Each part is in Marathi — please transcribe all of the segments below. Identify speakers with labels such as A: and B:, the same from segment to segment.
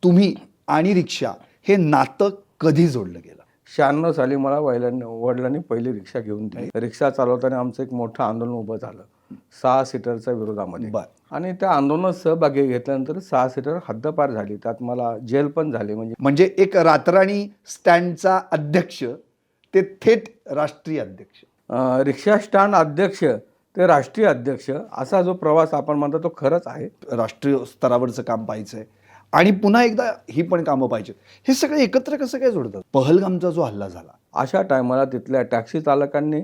A: तुम्ही आणि रिक्षा हे नातं कधी जोडलं गेलं?
B: 96 साली मला वडिलांनी पहिली रिक्षा घेऊन दिली. रिक्षा चालवताना आमचं एक मोठं आंदोलन उभं झालं 6 सीटरच्या विरोधामध्ये.
A: बर.
B: आणि त्या आंदोलनात सहभागी घेतल्यानंतर 6 सीटर हद्दपार झाली. त्यात मला जेल पण झाली.
A: म्हणजे एक रातराणी स्टँडचा अध्यक्ष ते थेट राष्ट्रीय अध्यक्ष.
B: रिक्षा स्टँड अध्यक्ष ते राष्ट्रीय अध्यक्ष असा जो प्रवास आपण म्हणतो तो खरंच आहे.
A: राष्ट्रीय स्तरावरचं काम पाहायचंय आणि पुन्हा एकदा ही पण कामं पाहिजेत. हे सगळे एकत्र कसं काय जोडतात? पहलगामचा जो हल्ला झाला,
B: अशा टायमाला तिथल्या टॅक्सी चालकांनी,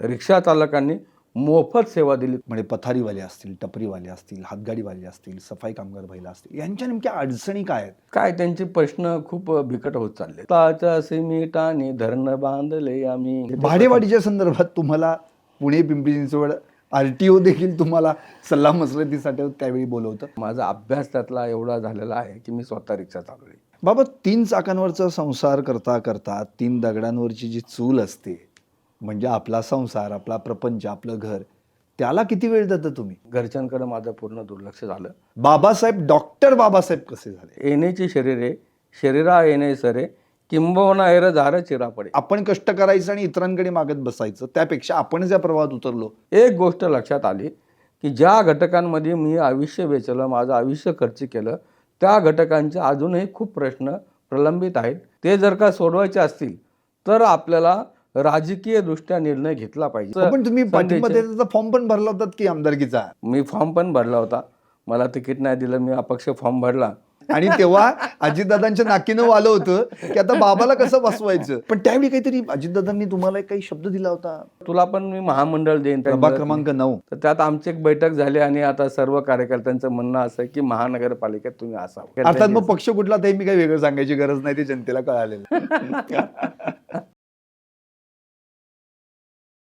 B: रिक्षा चालकांनी मोफत सेवा दिली.
A: म्हणजे पथारीवाले असतील, टपरीवाले असतील, हातगाडीवाले असतील, सफाई कामगार महिला असतील, यांच्या नेमक्या अडचणी काय आहेत?
B: काय त्यांचे प्रश्न खूप बिकट होत चालले. ताच्या सिमिटाने धरण बांधले आम्ही.
A: भाडेवाढीच्या संदर्भात तुम्हाला पुणे पिंपरी चिंचवड RTO देखील तुम्हाला सल्ला मसलतीसाठी त्यावेळी बोलवतं.
B: माझा अभ्यास त्यातला एवढा झालेला आहे की मी स्वतः रिक्षा चालवली.
A: बाबा 3 चाकांवरचा संसार करता करता 3 दगडांवरची जी चूल असते, म्हणजे आपला संसार, आपला प्रपंच, आपलं घर, त्याला किती वेळ देता तुम्ही?
B: घरच्यांकडे माझं पूर्ण दुर्लक्ष झालं.
A: बाबासाहेब डॉक्टर बाबासाहेब कसे झाले?
B: येण्याची शरीरे शरीरा येणे सरे किंबहुना एर झार चिरा पडे.
A: आपण कष्ट करायचं आणि इतरांकडे मागत बसायचं, त्यापेक्षा आपणच या प्रवाहात उतरलो.
B: एक गोष्ट लक्षात आली की ज्या घटकांमध्ये मी आयुष्य वेचलं, माझं आयुष्य खर्च केलं, त्या घटकांचे अजूनही खूप प्रश्न प्रलंबित आहेत. ते जर का सोडवायचे असतील तर आपल्याला राजकीय दृष्ट्या निर्णय घेतला पाहिजे.
A: पण तुम्ही पाठिंबाचा फॉर्म पण भरला होता की आमदारकीचा?
B: मी फॉर्म पण भरला होता. मला तिकीट नाही दिलं, मी अपक्ष फॉर्म भरला.
A: आणि तेव्हा अजितदादांच्या नाकीनं आलं होतं की आता बाबाला कसं बसवायचं. पण त्यावेळी काहीतरी अजितदादांनी तुम्हाला काही शब्द दिला होता,
B: तुला पण मी महामंडळ देईन.
A: प्रभाग क्रमांक 9.
B: तर त्यात आमची एक बैठक झाली आणि आता सर्व कार्यकर्त्यांचं म्हणणं असं आहे की महानगरपालिकेत तुम्ही असावं.
A: अर्थात मग पक्ष कुठला ते मी काही वेगळं सांगायची गरज नाही, ते जनतेला कळालेलं.